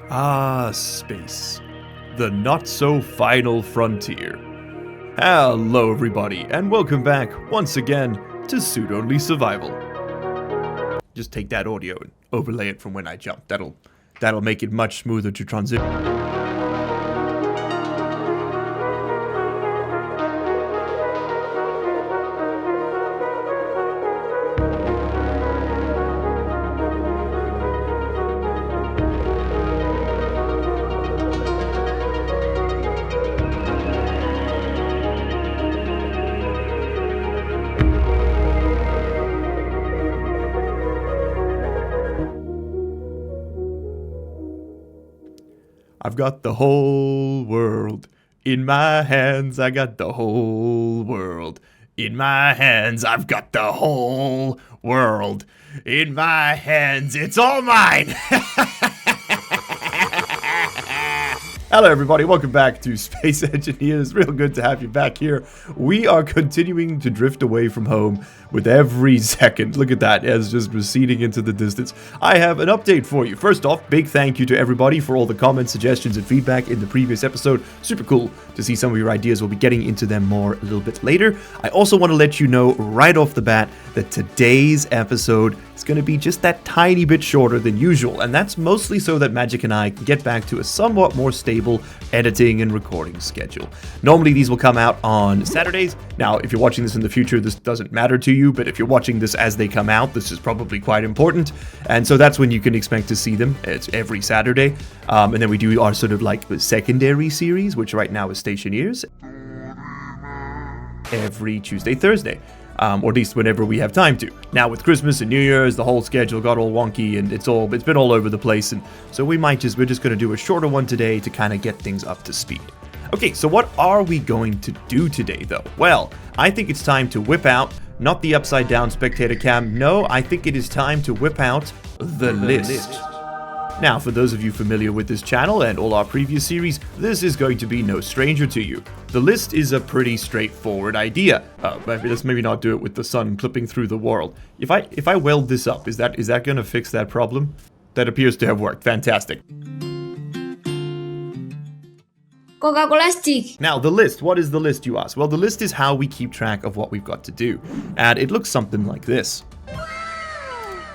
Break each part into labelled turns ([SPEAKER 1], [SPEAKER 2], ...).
[SPEAKER 1] Ah, space. The not-so-final frontier. Hello everybody, and welcome back, once again, to Suit-Only Survival. Just take that audio and overlay it from when I jump. That'll make it much smoother to transition. I've got the whole world in my hands. I got the whole world in my hands. I've got the whole world in my hands. It's all mine. Hello everybody, welcome back to Space Engineers. Real good to have you back here. We are continuing to drift away from home with every second. Look at that, as just receding into the distance. I have an update for you. First off, big thank you to everybody for all the comments, suggestions, and feedback in the previous episode. Super cool to see some of your ideas. We'll be getting into them more a little bit later. I also want to let you know right off the bat that today's episode is going to be just that tiny bit shorter than usual, and that's mostly so that Magic and I can get back to a somewhat more stable editing and recording schedule. Normally these will come out on Saturdays. Now, if you're watching this in the future, this doesn't matter to you, but if you're watching this as they come out, this is probably quite important, and so that's when you can expect to see them. It's every Saturday, and then we do our sort of like secondary series, which right now is Stationeers, every Tuesday, Thursday. Or at least whenever we have time to. Now with Christmas and New Year's, the whole schedule got all wonky and it's been all over the place, and so we're just going to do a shorter one today to kind of get things up to speed. Okay, so what are we going to do today though? Well, I think it's time to whip out, not the upside down spectator cam, no, I think it is time to whip out the list. Now, for those of you familiar with this channel and all our previous series, this is going to be no stranger to you. The list is a pretty straightforward idea. Let's maybe not do it with the sun clipping through the world. If I weld this up, is that going to fix that problem? That appears to have worked. Fantastic.
[SPEAKER 2] Coca-Cola stick.
[SPEAKER 1] Now, the list. What is the list, you ask? Well, the list is how we keep track of what we've got to do. And it looks something like this.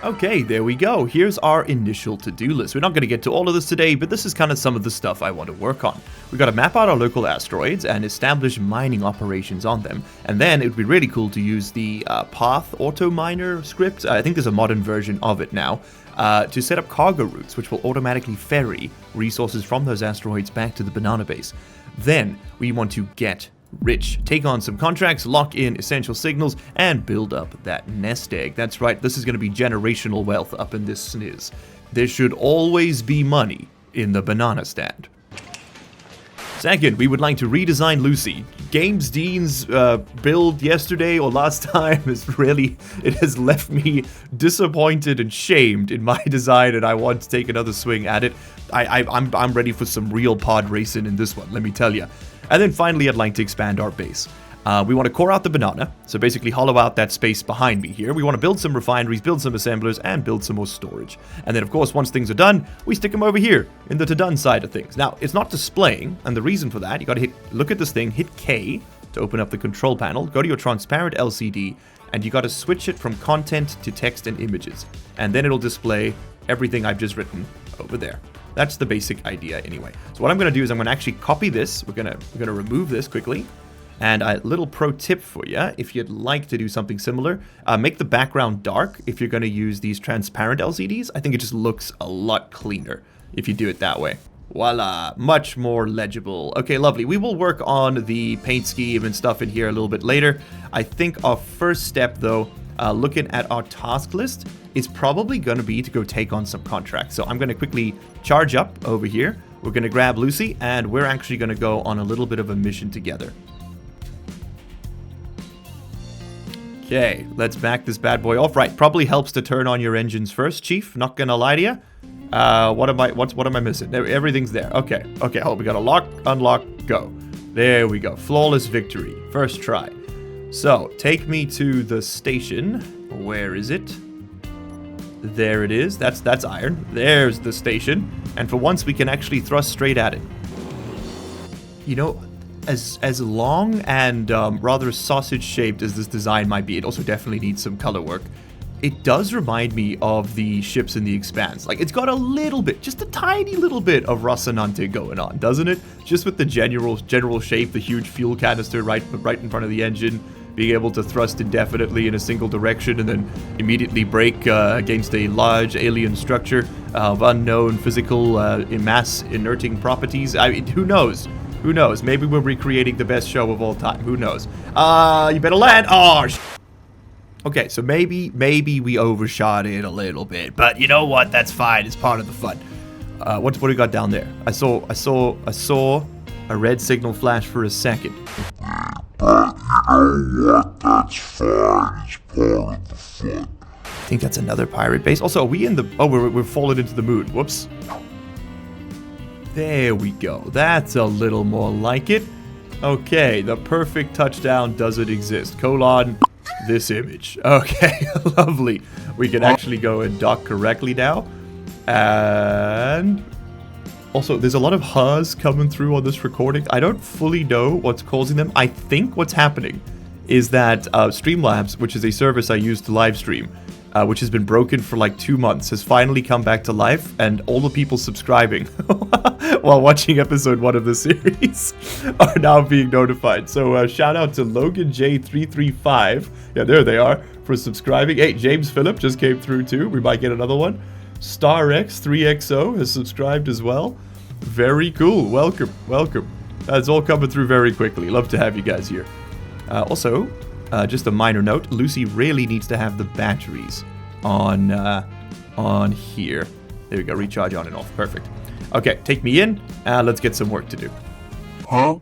[SPEAKER 1] Okay, there we go. Here's our initial to-do list. We're not going to get to all of this today, but this is kind of some of the stuff I want to work on. We've got to map out our local asteroids and establish mining operations on them. And then it would be really cool to use the Path Auto Miner script. I think there's a modern version of it now. To set up cargo routes, which will automatically ferry resources from those asteroids back to the banana base. Then we want to get rich, take on some contracts, lock in essential signals, and build up that nest egg. That's right, this is going to be generational wealth up in this sniz. There should always be money in the banana stand. Second, we would like to redesign Lucy. Games Dean's build yesterday or last time has left me disappointed and shamed in my design, and I want to take another swing at it. I'm ready for some real pod racing in this one, let me tell you. And then finally, I'd like to expand our base. We want to core out the banana, so basically hollow out that space behind me here. We want to build some refineries, build some assemblers, and build some more storage. And then, of course, once things are done, we stick them over here in the to-done side of things. Now, it's not displaying, and the reason for that, you got to look at this thing, hit K to open up the control panel, go to your transparent LCD, and you got to switch it from content to text and images. And then it'll display everything I've just written over there. That's the basic idea anyway. So what I'm going to do is I'm going to actually copy this. We're going to remove this quickly. And a little pro tip for you, if you'd like to do something similar, make the background dark if you're going to use these transparent LCDs. I think it just looks a lot cleaner if you do it that way. Voila, much more legible. Okay, lovely. We will work on the paint scheme and stuff in here a little bit later. I think our first step, though, looking at our task list, is probably going to be to go take on some contracts. So I'm going to quickly charge up over here. We're going to grab Lucy, and we're actually going to go on a little bit of a mission together. Okay, let's back this bad boy off. Right, probably helps to turn on your engines first, Chief. Not gonna lie to you. What am I missing? Everything's there. Okay. Oh, we gotta lock, unlock, go. There we go. Flawless victory. First try. So, take me to the station. Where is it? There it is. That's iron. There's the station. And for once, we can actually thrust straight at it. You know, as long and rather sausage-shaped as this design might be, it also definitely needs some color work. It does remind me of the ships in The Expanse. Like, it's got a little bit, just a tiny little bit of Rocinante going on, doesn't it? Just with the general shape, the huge fuel canister right in front of the engine, being able to thrust indefinitely in a single direction and then immediately brake against a large alien structure of unknown physical mass inerting properties. I mean, who knows? Who knows? Maybe we're recreating the best show of all time. Who knows? You better land. Oh, okay, so maybe we overshot it a little bit, but you know what? That's fine. It's part of the fun. What do we got down there? I saw a red signal flash for a second.
[SPEAKER 3] But you know what? That's fine. It's part of the fun.
[SPEAKER 1] I think that's another pirate base. Also, are we in the... Oh, we're falling into the moon. Whoops. There we go. That's a little more like it. Okay, the perfect touchdown doesn't exist. Colon, this image. Okay, lovely. We can actually go and dock correctly now. And... Also, there's a lot of huhs coming through on this recording. I don't fully know what's causing them. I think what's happening is that Streamlabs, which is a service I use to live stream, which has been broken for like 2 months, has finally come back to life, and all the people subscribing while watching episode 1 of the series are now being notified. So shout out to Logan J335. Yeah, there they are, for subscribing. Hey, James Phillip just came through too. We might get another one. StarX3XO has subscribed as well. Very cool. Welcome. Welcome. That's all coming through very quickly. Love to have you guys here. Also, just a minor note, Lucy really needs to have the batteries on here. There we go. Recharge on and off. Perfect. Okay, take me in. Let's get some work to do.
[SPEAKER 3] Huh?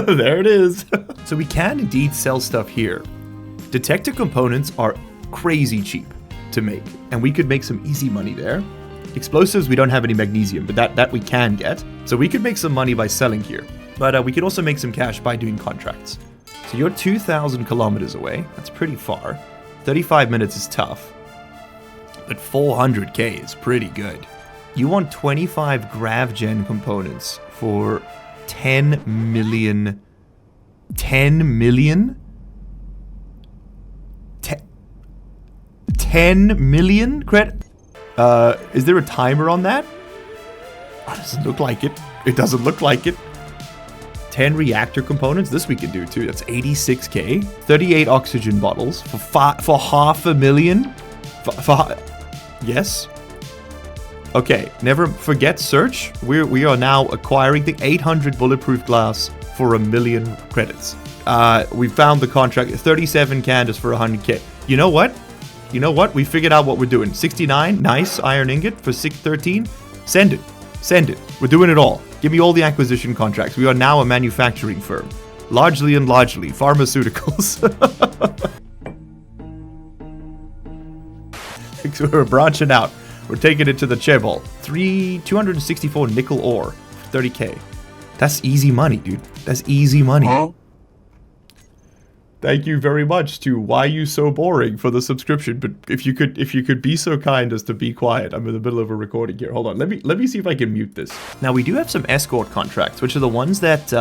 [SPEAKER 1] There it is. So we can indeed sell stuff here. Detector components are crazy cheap to make, and we could make some easy money there. Explosives, we don't have any magnesium, but that we can get. So we could make some money by selling here. But we could also make some cash by doing contracts. So you're 2,000 kilometers away. That's pretty far. 35 minutes is tough. But 400k is pretty good. You want 25 GravGen components for 10 million... 10 million? 10 million credit? Is there a timer on that? Oh, it doesn't look like it. It doesn't look like it. 10 reactor components. This we can do too. That's 86k. 38 oxygen bottles for 500,000. Yes. Okay. Never forget search. We are now acquiring the 800 bulletproof glass for 1 million credits. We found the contract. 37 candles for 100k. You know what? You know what? We figured out what we're doing. 69, nice iron ingot for 613. Send it. Send it. We're doing it all. Give me all the acquisition contracts. We are now a manufacturing firm. Largely and largely. Pharmaceuticals. We're branching out. We're taking it to the Chebol. 264 nickel ore. 30k. That's easy money, dude. That's easy money.
[SPEAKER 3] Huh?
[SPEAKER 1] Thank you very much to Why You So Boring for the subscription. But if you could be so kind as to be quiet, I'm in the middle of a recording here. Hold on, let me see if I can mute this. Now we do have some escort contracts, which are the ones that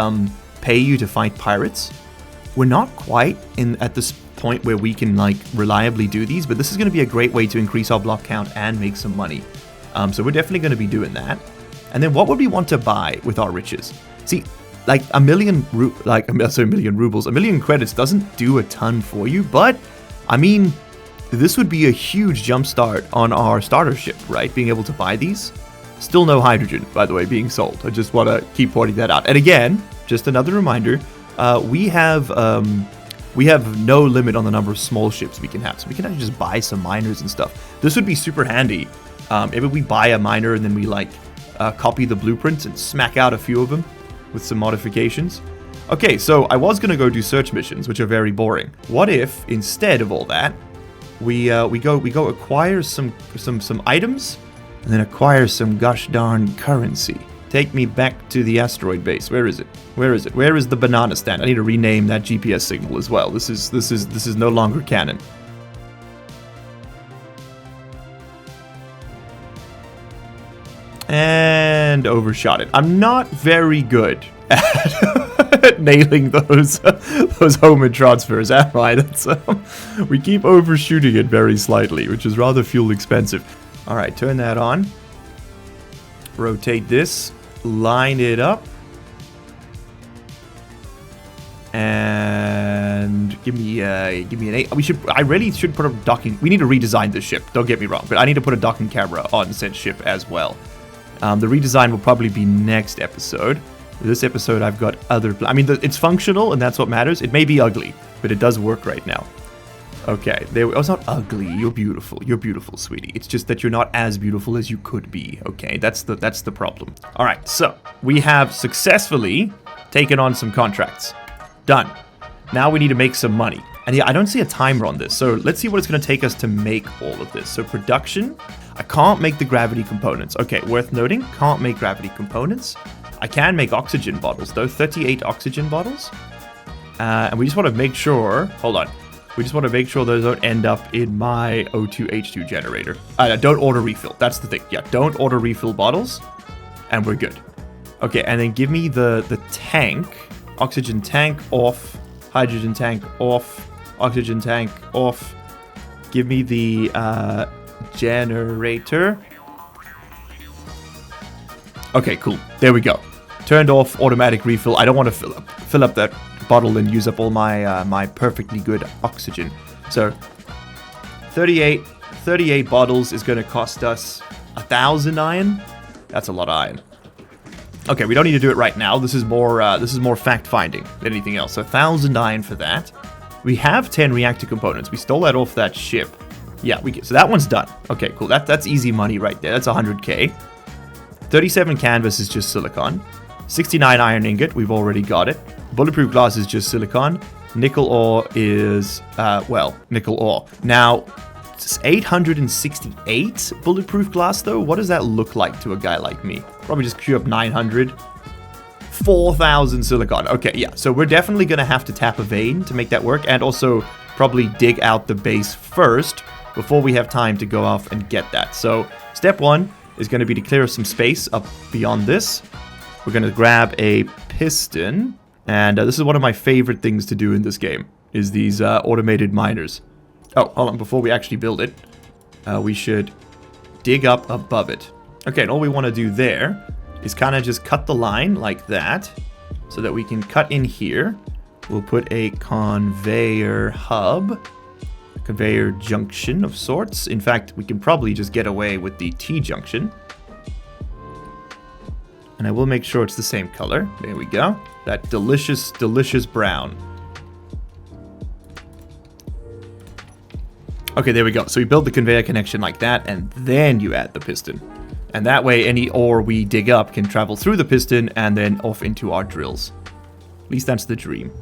[SPEAKER 1] pay you to fight pirates. We're not quite at this point where we can like reliably do these, but this is going to be a great way to increase our block count and make some money. So we're definitely going to be doing that. And then what would we want to buy with our riches? See. Like a million rubles, a million credits doesn't do a ton for you, but I mean, this would be a huge jumpstart on our starter ship, right? Being able to buy these. Still no hydrogen, by the way, being sold. I just want to keep pointing that out. And again, just another reminder, we have no limit on the number of small ships we can have, so we can actually just buy some miners and stuff. This would be super handy. Maybe we buy a miner and then we like copy the blueprints and smack out a few of them with some modifications. Okay, so I was gonna go do search missions, which are very boring. What if instead of all that, we go acquire some items and then acquire some gosh darn currency? Take me back to the asteroid base. Where is it? Where is it? Where is the banana stand? I need to rename that GPS signal as well. This is no longer canon. And overshot it. I'm not very good at nailing those homing transfers, am I? We keep overshooting it very slightly, which is rather fuel expensive. Alright, turn that on. Rotate this. Line it up. And give me an 8. I really should put a docking. We need to redesign this ship. Don't get me wrong, but I need to put a docking camera on said ship as well. The redesign will probably be next episode. This episode, I've got other. It's functional, and that's what matters. It may be ugly, but it does work right now. Okay, there. Oh, it's not ugly. You're beautiful. You're beautiful, sweetie. It's just that you're not as beautiful as you could be. Okay, that's the problem. All right, so we have successfully taken on some contracts. Done. Now we need to make some money. And yeah, I don't see a timer on this. So let's see what it's going to take us to make all of this. So production. I can't make the gravity components. Okay, worth noting. Can't make gravity components. I can make oxygen bottles, though. 38 oxygen bottles. And we just want to make sure... Hold on. We just want to make sure those don't end up in my O2H2 generator. Don't auto refill. That's the thing. Yeah, don't auto refill bottles. And we're good. Okay, and then give me the tank. Oxygen tank off. Hydrogen tank off. Oxygen tank off. Give me the generator. Okay, cool. There we go. Turned off automatic refill. I don't want to fill up that bottle and use up all my my perfectly good oxygen. So 38 bottles is going to cost us 1,000 iron. That's a lot of iron. Okay, we don't need to do it right now. This is more fact finding than anything else. So 1,000 iron for that. We have 10 reactor components. We stole that off that ship. Yeah, so that one's done. Okay, cool. That's easy money right there. That's 100k. 37 canvas is just silicon. 69 iron ingot, we've already got it. Bulletproof glass is just silicon. Nickel ore is, nickel ore. Now, it's 868 bulletproof glass though. What does that look like to a guy like me? Probably just queue up 900. 4,000 silicon. Okay, yeah. So we're definitely going to have to tap a vein to make that work. And also probably dig out the base first before we have time to go off and get that. So step one is going to be to clear some space up beyond this. We're going to grab a piston. And this is one of my favorite things to do in this game, is these automated miners. Oh, hold on. Before we actually build it, we should dig up above it. Okay, and all we want to do there is kind of just cut the line like that so that we can cut in here. We'll put a conveyor hub, a conveyor junction of sorts. In fact, we can probably just get away with the T-junction. And I will make sure it's the same color. There we go. That delicious, delicious brown. Okay, there we go. So we build the conveyor connection like that, and then you add the piston. And that way, any ore we dig up can travel through the piston and then off into our drills. At least that's the dream.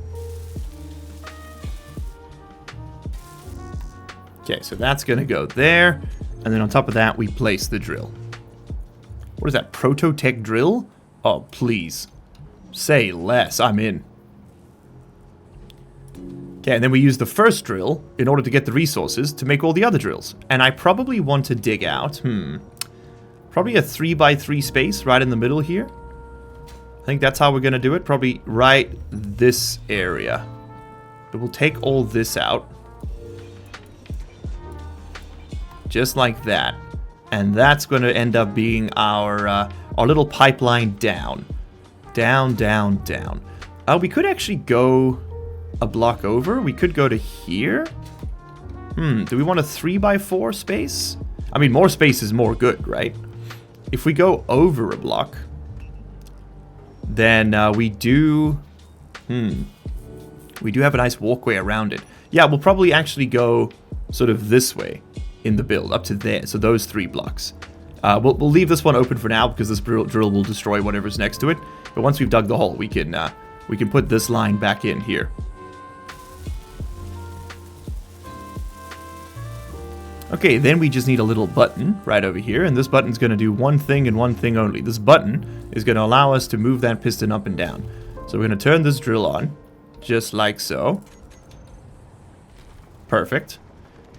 [SPEAKER 1] Okay, so that's going to go there. And then on top of that, we place the drill. What is that? Prototech drill? Oh, please. Say less. I'm in. Okay, and then we use the first drill in order to get the resources to make all the other drills. And I probably want to dig out, probably a 3x3 space right in the middle here. I think that's how we're going to do it. Probably right this area. But we'll take all this out. Just like that. And that's going to end up being our little pipeline down. Down, down, down. We could actually go a block over. We could go to here. Do we want a 3x4 space? I mean, more space is more good, right? If we go over a block, then we do have a nice walkway around it. Yeah, we'll probably actually go sort of this way in the build, up to there. So those 3 blocks. We'll leave this one open for now because this drill will destroy whatever's next to it. But once we've dug the hole, we can put this line back in here. Okay, then we just need a little button right over here, and this button's going to do one thing and one thing only. This button is going to allow us to move that piston up and down. So we're going to turn this drill on, just like so. Perfect.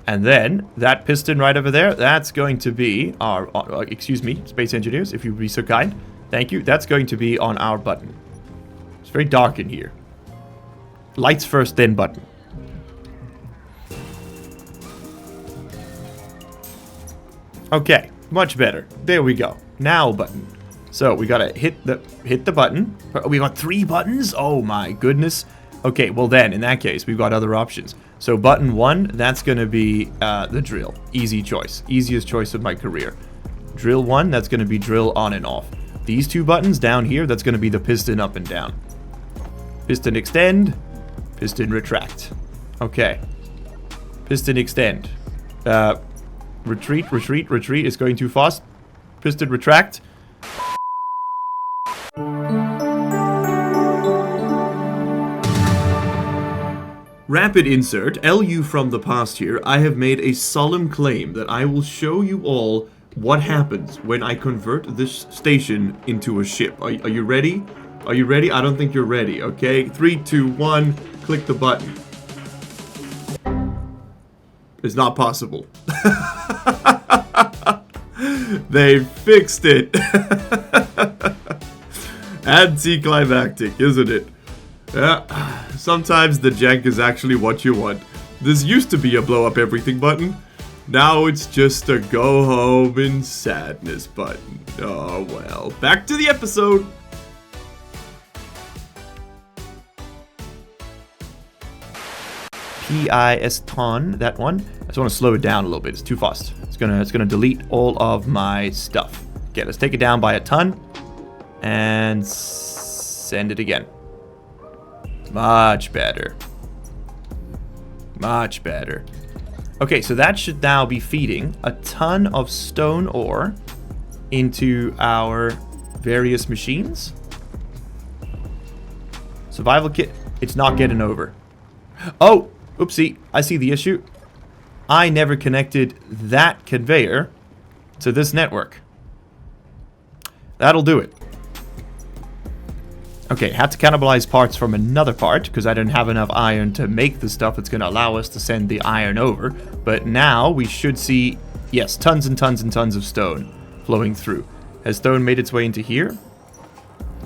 [SPEAKER 1] And then that piston right over there, that's going to be our, excuse me, space engineers, if you'd be so kind. Thank you. That's going to be on our button. It's very dark in here. Lights first, then button. Okay, much better. There we go. Now button. So we gotta hit the button. We got 3 buttons? Oh my goodness. Okay, well then, in that case, we've got other options. So button 1, that's gonna be the drill. Easy choice. Easiest choice of my career. Drill 1, that's gonna be drill on and off. These 2 buttons down here, that's gonna be the piston up and down. Piston extend, piston retract. Okay. Piston extend. Retreat, retreat, retreat. It's going too fast. Piston retract. Rapid insert, LU from the past here. I have made a solemn claim that I will show you all what happens when I convert this station into a ship. Are you ready? Are you ready? I don't think you're ready, okay? 3, 2, 1, click the button. It's not possible. They fixed it. Anticlimactic, isn't it? Yeah, sometimes the jank is actually what you want. This used to be a blow up everything button. Now it's just a go home in sadness button. Oh well, back to the episode. PIS-ton, that one. I just want to slow it down a little bit. It's too fast. It's gonna delete all of my stuff. Okay, let's take it down by a ton and send it again. Much better. Much better. Okay, so that should now be feeding a ton of stone ore into our various machines. Survival kit. It's not getting over. Oh, oopsie. I see the issue. I never connected that conveyor to this network. That'll do it. Okay, had to cannibalize parts from another part because I didn't have enough iron to make the stuff that's going to allow us to send the iron over. But now we should see, yes, tons and tons and tons of stone flowing through. Has stone made its way into here?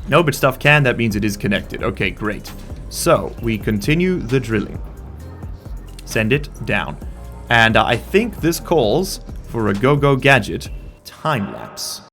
[SPEAKER 1] No, but stuff can. That means it is connected. Okay, great. So we continue the drilling. Send it down. And I think this calls for a go-go gadget time lapse.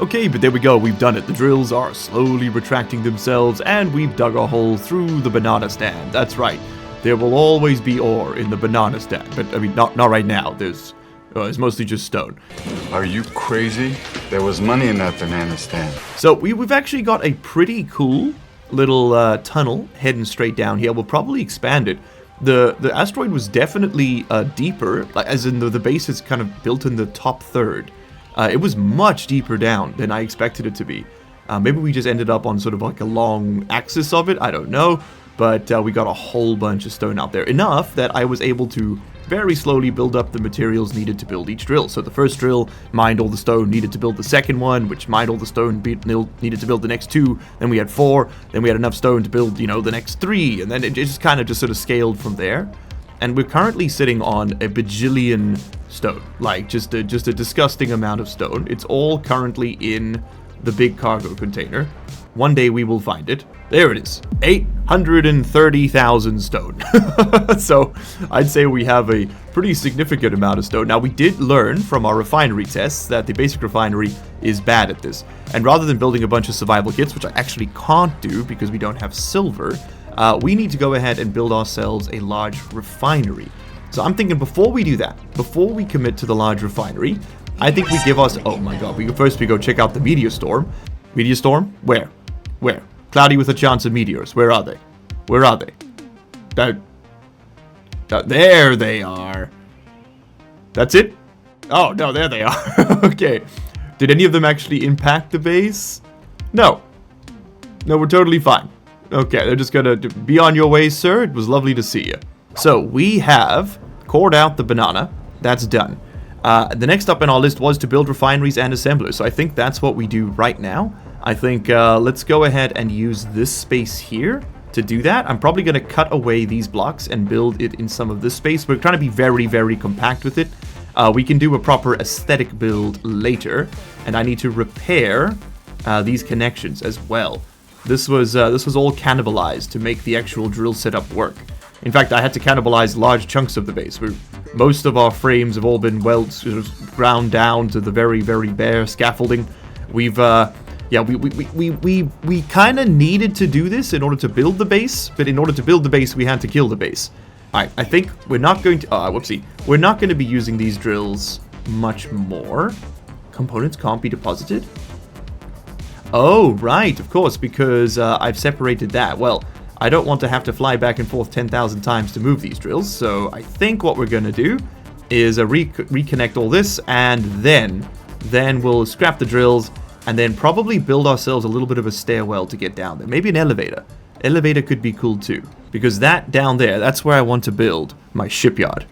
[SPEAKER 1] Okay, but there we go, we've done it. The drills are slowly retracting themselves, and we've dug a hole through the banana stand. That's right. There will always be ore in the banana stand, but I mean, not right now. It's mostly just stone.
[SPEAKER 4] Are you crazy? There was money in that banana stand.
[SPEAKER 1] So we've actually got a pretty cool little tunnel heading straight down here. We'll probably expand it. The asteroid was definitely deeper, like, as in the base is kind of built in the top third. It was much deeper down than I expected it to be. Maybe we just ended up on sort of like a long axis of it, I don't know. But we got a whole bunch of stone out there. Enough that I was able to very slowly build up the materials needed to build each drill. So the first drill mined all the stone needed to build the second one, which mined all the stone needed to build the next 2. Then we had 4. Then we had enough stone to build, the next 3. And then it just kind of just sort of scaled from there. And we're currently sitting on a bajillion stone, like just a disgusting amount of stone. It's all currently in the big cargo container. One day we will find it. There it is. 830,000 stone. So I'd say we have a pretty significant amount of stone. Now, we did learn from our refinery tests that the basic refinery is bad at this. And rather than building a bunch of survival kits, which I actually can't do because we don't have silver, we need to go ahead and build ourselves a large refinery. So I'm thinking before we do that, before we commit to the large refinery, I think we give us... Oh my god, we go check out the meteor storm. Meteor storm? Where? Where? Cloudy with a chance of meteors. Where are they? Where are they? There they are. That's it? Oh, no, there they are. Okay. Did any of them actually impact the base? No. No, we're totally fine. Okay, they're just gonna be on your way, sir. It was lovely to see you. So, we have cored out the banana. That's done. The next up in our list was to build refineries and assemblers. So I think that's what we do right now. I think let's go ahead and use this space here to do that. I'm probably going to cut away these blocks and build it in some of this space. We're trying to be very, very compact with it. We can do a proper aesthetic build later. And I need to repair these connections as well. This was all cannibalized to make the actual drill setup work. In fact, I had to cannibalize large chunks of the base. Most of our frames have all been ground down to the very, very bare scaffolding. We've, yeah, we kind of needed to do this in order to build the base, but in order to build the base, we had to kill the base. Alright, I think we're not going to, whoopsie. We're not going to be using these drills much more. Components can't be deposited? Oh, right, of course, because I've separated that. Well, I don't want to have to fly back and forth 10,000 times to move these drills, so I think what we're going to do is reconnect all this, and then we'll scrap the drills, and then probably build ourselves a little bit of a stairwell to get down there. Maybe an elevator. Elevator could be cool too, because that down there, that's where I want to build my shipyard.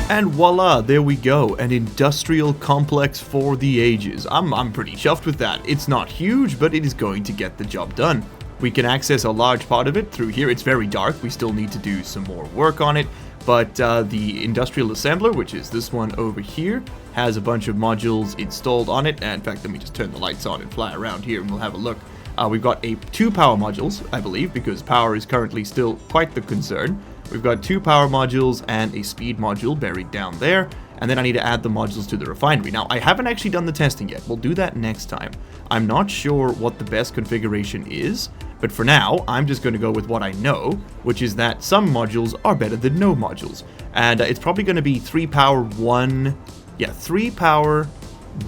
[SPEAKER 1] And voila, there we go, an industrial complex for the ages. I'm pretty chuffed with that. It's not huge, but it is going to get the job done. We can access a large part of it through here. It's very dark, we still need to do some more work on it, but the industrial assembler, which is this one over here, has a bunch of modules installed on it. And in fact, let me just turn the lights on and fly around here and we'll have a look. We've got 2 power modules, I believe, because power is currently still quite the concern. We've got 2 power modules and a speed module buried down there, and then I need to add the modules to the refinery. Now, I haven't actually done the testing yet. We'll do that next time. I'm not sure what the best configuration is, but for now, I'm just going to go with what I know, which is that some modules are better than no modules. And it's probably going to be 3 power, 1... Yeah, 3 power,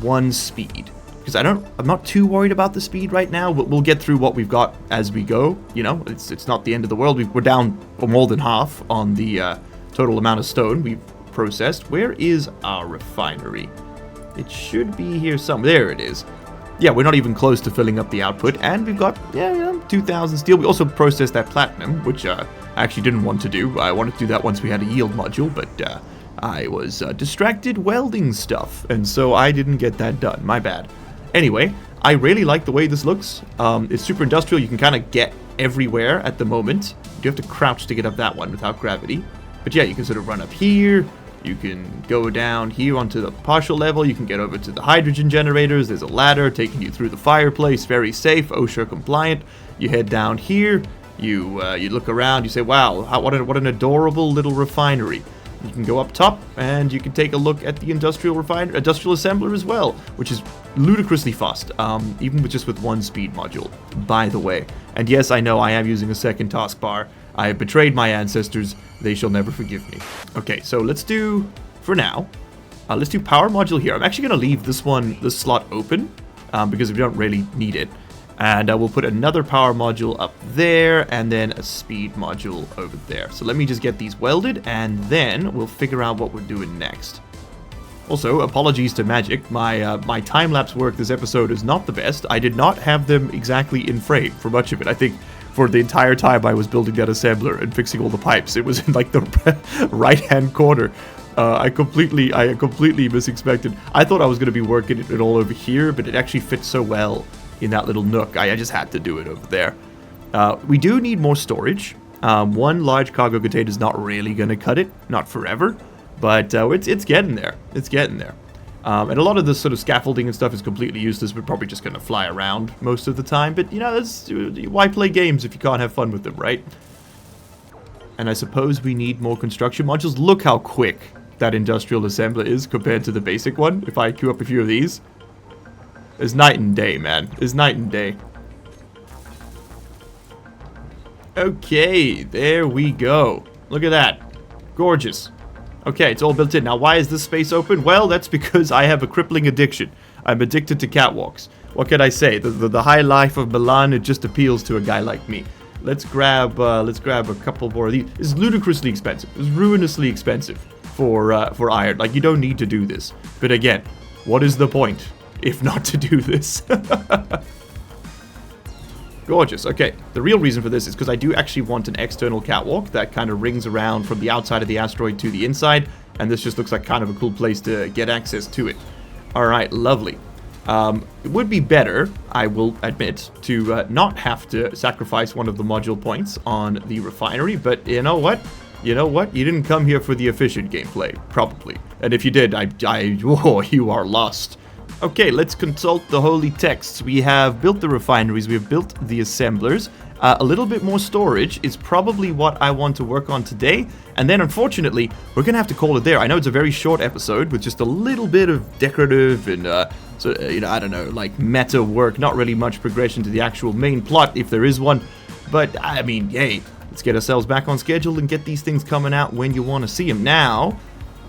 [SPEAKER 1] 1 speed. Because I'm not too worried about the speed right now, but we'll get through what we've got as we go. You know, it's not the end of the world. We're down more than half on the total amount of stone we've processed. Where is our refinery? It should be here somewhere. There it is. Yeah, we're not even close to filling up the output, and we've got 2,000 steel. We also processed that platinum, which I actually didn't want to do. I wanted to do that once we had a yield module, but I was distracted welding stuff, and so I didn't get that done. My bad. Anyway, I really like the way this looks. It's super industrial. You can kind of get everywhere at the moment. You do have to crouch to get up that one without gravity. But yeah, you can sort of run up here. You can go down here onto the partial level. You can get over to the hydrogen generators. There's a ladder taking you through the fireplace. Very safe, OSHA compliant. You head down here. You look around. You say, wow, what an adorable little refinery. You can go up top, and you can take a look at the industrial assembler as well, which is ludicrously fast, even with 1 speed module, by the way. And yes, I know I am using a second taskbar. I have betrayed my ancestors. They shall never forgive me. Okay, so let's do, for now, Let's do power module here. I'm actually going to leave this slot open because we don't really need it. And we'll put another power module up there and then a speed module over there. So let me just get these welded and then we'll figure out what we're doing next. Also, apologies to Magic. My time-lapse work this episode is not the best. I did not have them exactly in frame for much of it. I think for the entire time I was building that assembler and fixing all the pipes, it was in like the right-hand corner. I completely misexpected. I thought I was going to be working it all over here, but it actually fits so well in that little nook. I just had to do it over there. We do need more storage. One large cargo container is not really going to cut it, not forever, but it's getting there. It's getting there. And a lot of this sort of scaffolding and stuff is completely useless. We're probably just going to fly around most of the time, but you know, why play games if you can't have fun with them, right? And I suppose we need more construction modules. Look how quick that industrial assembler is compared to the basic one. If I queue up a few of these, it's night and day, man. It's night and day. Okay, there we go. Look at that. Gorgeous. Okay, it's all built in. Now, why is this space open? Well, that's because I have a crippling addiction. I'm addicted to catwalks. What can I say? The high life of Milan, it just appeals to a guy like me. Let's grab a couple more of these. It's ludicrously expensive. It's ruinously expensive for iron. Like, you don't need to do this. But again, what is the point if not to do this? Gorgeous. Okay, the real reason for this is because I do actually want an external catwalk that kind of rings around from the outside of the asteroid to the inside, and this just looks like kind of a cool place to get access to it. Alright, lovely. It would be better, I will admit, to not have to sacrifice one of the module points on the refinery, but you know what? You know what? You didn't come here for the efficient gameplay, probably. And if you did, oh, you are lost. Okay, let's consult the holy texts. We have built the refineries, we have built the assemblers. A little bit more storage is probably what I want to work on today. And then, unfortunately, we're going to have to call it there. I know it's a very short episode with just a little bit of decorative and, you know, I don't know, like meta work. Not really much progression to the actual main plot, if there is one. But, I mean, yay. Let's get ourselves back on schedule and get these things coming out when you want to see them. Now,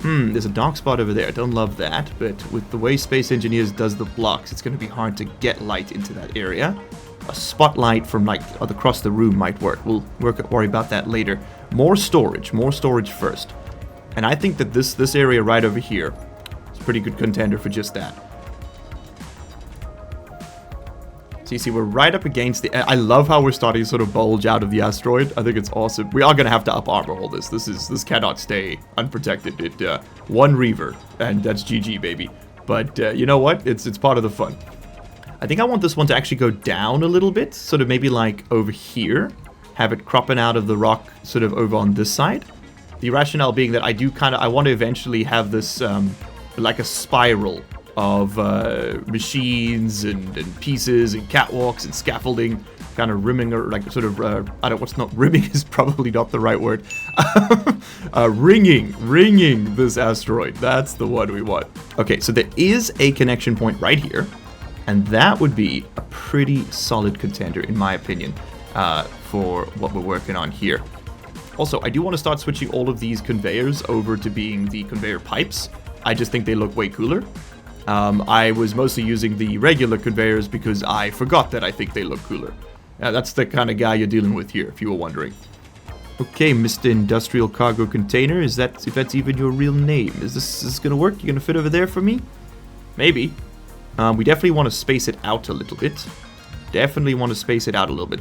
[SPEAKER 1] there's a dark spot over there. Don't love that, but with the way Space Engineers does the blocks, it's going to be hard to get light into that area. A spotlight from like across the room might work. We'll worry about that later. More storage first. And I think that this area right over here is a pretty good contender for just that. So you see, we're right up against the... I love how we're starting to sort of bulge out of the asteroid. I think it's awesome. We are going to have to up armor all this. This cannot stay unprotected. One Reaver, and that's GG, baby. But you know what? It's part of the fun. I think I want this one to actually go down a little bit. Sort of maybe like over here. Have it cropping out of the rock sort of over on this side. The rationale being that I want to eventually have this like a spiral of machines and pieces and catwalks and scaffolding kind of rimming, or like sort of rimming is probably not the right word. Ringing this asteroid. That's the one we want. Okay, so there is a connection point right here, and that would be a pretty solid contender in my opinion for what we're working on here. Also, I do want to start switching all of these conveyors over to being the conveyor pipes. I just think they look way cooler. I was mostly using the regular conveyors because I forgot that I think they look cooler. That's the kind of guy you're dealing with here, if you were wondering. Okay, Mr. Industrial Cargo Container, if that's even your real name. Is this gonna work? You gonna fit over there for me? Maybe. We definitely want to space it out a little bit. So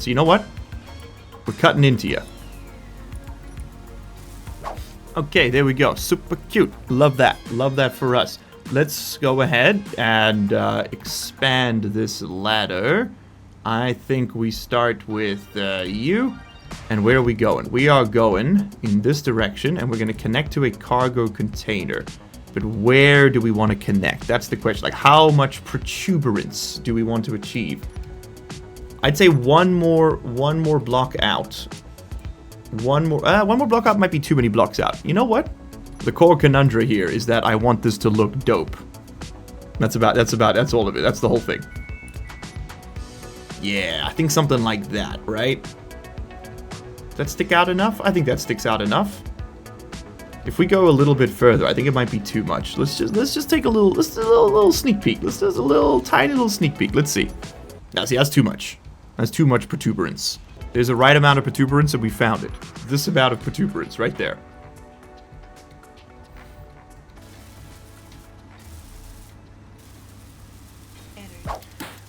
[SPEAKER 1] you know what? We're cutting into you. Okay, there we go. Super cute. Love that. Love that for us. Let's go ahead and expand this ladder. I think we start with you. And where are we going? We are going in this direction, and we're going to connect to a cargo container. But where do we want to connect? That's the question. Like, how much protuberance do we want to achieve? I'd say one more block out. One more block out might be too many blocks out. You know what? The core conundrum here is that I want this to look dope. That's all of it. That's the whole thing. Yeah, I think something like that, right? Does that stick out enough? I think that sticks out enough. If we go a little bit further, I think it might be too much. Let's just take a little sneak peek. Let's do a little tiny little sneak peek. Let's see. Now, see, that's too much. That's too much protuberance. There's a right amount of protuberance, and we found it. This amount of protuberance right there.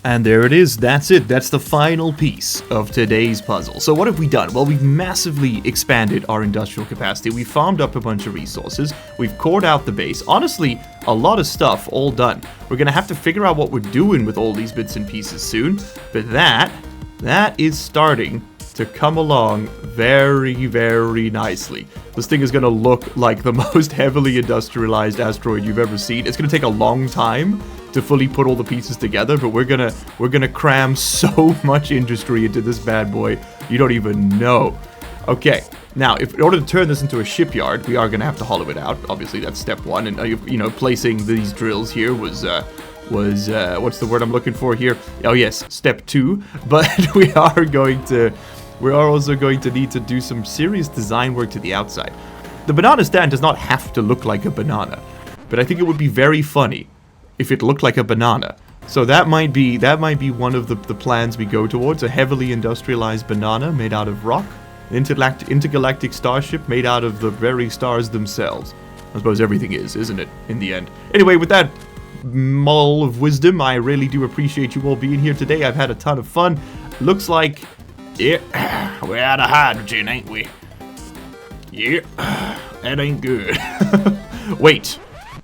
[SPEAKER 1] And there it is, that's it, that's the final piece of today's puzzle. So what have we done? Well, we've massively expanded our industrial capacity, we've farmed up a bunch of resources, we've cored out the base. Honestly, a lot of stuff all done. We're gonna have to figure out what we're doing with all these bits and pieces soon, but that is starting to come along very, very nicely. This thing is gonna look like the most heavily industrialized asteroid you've ever seen. It's gonna take a long time to fully put all the pieces together, but we're gonna cram so much industry into this bad boy, you don't even know. Okay, now in order to turn this into a shipyard, we are gonna have to hollow it out. Obviously, that's step one, and you know, placing these drills here was what's the word I'm looking for here? Oh yes, step 2. But we are also going to need to do some serious design work to the outside. The banana stand does not have to look like a banana, but I think it would be very funny if it looked like a banana. So that might be one of the plans we go towards, a heavily industrialized banana made out of rock, an intergalactic starship made out of the very stars themselves. I suppose everything is, isn't it, in the end? Anyway, with that mull of wisdom, I really do appreciate you all being here today. I've had a ton of fun. Looks like, yeah, we're out of hydrogen, ain't we? Yeah, that ain't good. Wait,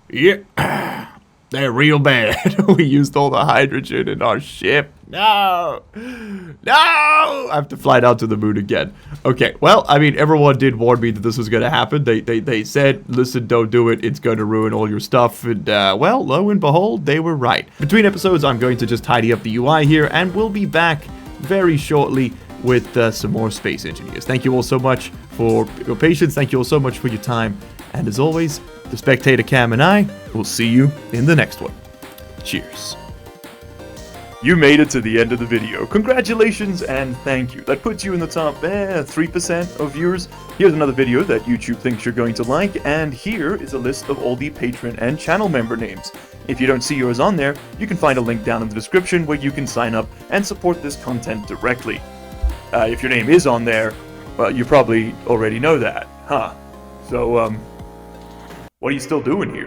[SPEAKER 1] yeah. They're real bad. We used all the hydrogen in our ship. No! No! I have to fly down to the moon again. Okay, well, I mean, everyone did warn me that this was going to happen. They said, listen, don't do it. It's going to ruin all your stuff. And, well, lo and behold, they were right. Between episodes, I'm going to just tidy up the UI here, and we'll be back very shortly with some more Space Engineers. Thank you all so much for your patience. Thank you all so much for your time. And as always, the Spectator Cam and I will see you in the next one. Cheers. You made it to the end of the video. Congratulations and thank you. That puts you in the top 3% of viewers. Here's another video that YouTube thinks you're going to like, and here is a list of all the patron and channel member names. If you don't see yours on there, you can find a link down in the description where you can sign up and support this content directly. If your name is on there, well, you probably already know that, huh? So, what are you still doing here?